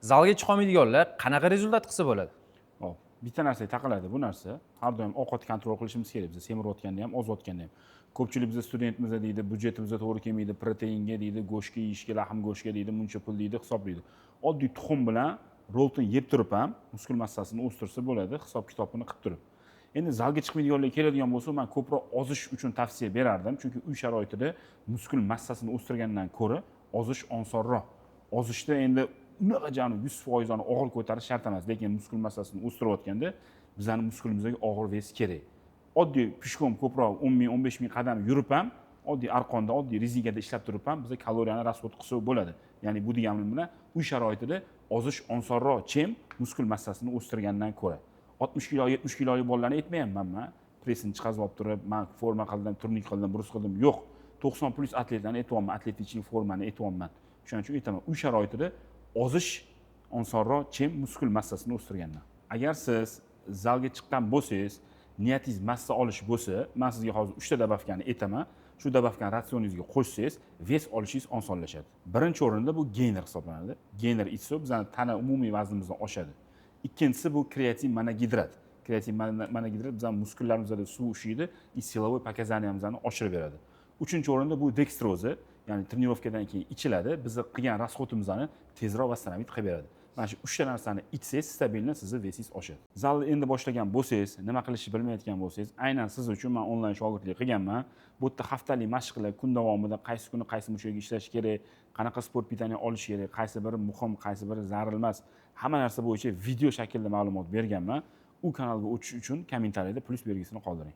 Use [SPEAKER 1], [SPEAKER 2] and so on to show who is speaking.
[SPEAKER 1] zalga chiqa olmaydiganlar qanaqa rezultat qilsa bo'ladi?
[SPEAKER 2] Hop, bitta narsaga taqiladi bu narsa. Har doim ovqat kontrol qilishimiz kerak. Biz semirayotganda ham, ozayotganda ham. Ko'pchilik bizda studentmiz deydi, byudjetimizga to'g'ri kelmaydi, proteinga deydi, go'shtga yeyishga, lahm go'shtga deydi, muncha pul deydi, hisoblaydi. Oddiy tuxum bilan roltni yeb turib ham muskul massasini o'stirsa bo'ladi, hisob-kitobini qilib turib. Endi zalga chiqmaydiganlar keladigan bo'lsa, men ko'proq ozish uchun tavsiya berardim, chunki uy sharoitida muskul massasini o'stirgandan ko'ra ozish osonroq. Ozishda endi unaqa jani 100% og'ir ko'tarish shart emas, lekin muskul massasini o'stirayotganda bizning muskulimizga og'ir ves kerak. Oddiy pishkom ko'proq 10 ming, 15 ming qadam yurib ham, oddiy arqonda, oddiy rezinkada ishlab turib ham biz kaloriyani rasvod qilsa bo'ladi. Ya'ni bu deganim bilan uy sharoitida ozish osonroq chem muskul massasini o'stirgandan ko'ra. 60 kilo, 70 kilolik bolalarni aytmayapman men. Pressini chiqazib olib turib, men forma qildim, turnik qildim, burus qildim. Yo'q. 90+ atletlarni aytyapman, atletичный formani aytyapman. Shuning uchun aytaman, uy sharoitida ozish osonroq chem muskul massasini o'stirgandan. Agar siz zalga chiqqan bo'lsangiz, niyatingiz massa olish bo'lsa, men sizga hozir 3 ta dabavkani aytaman. Shu dabavkani ratsioningizga qo'shsangiz, ves olishingiz osonlashadi. Birinchi o'rinda bu gainer hisoblanadi. Gainer ichsa bizning tana umumiy vaznimizdan oshadi. Ikkinchisi bu kreatin monogidrat. Kreatin monogidrat bizning muskullarimizda suv ushiydi, silovoy pokazaniyamizni oshirib beradi. Uchinchi o'rinda bu dextroza, ya'ni trenirovkadan keyin ichiladi. Biz qilgan rasxotimizni tezroq vasстановить qilib beradi. Mana shu 3 ta narsani ichsangiz, stabilni sizni vesingiz oshadi. Zalni endi boshlagan bo'lsangiz, nima qilishni bilmayotgan bo'lsangiz, aynan siz uchun men onlayn shogirdlik qilganman. Bu yerda haftalik mashqlar kun davomida qaysi kuni qaysi mushaga ishlash kerak, qanaqa sport pitaniya olish kerak, qaysi biri muhim, qaysi biri zarur emas, hamma narsa bo'yicha video shaklda ma'lumot berganman. U kanalga o'tish uchun kommentariyada plus belgisini qoldiring.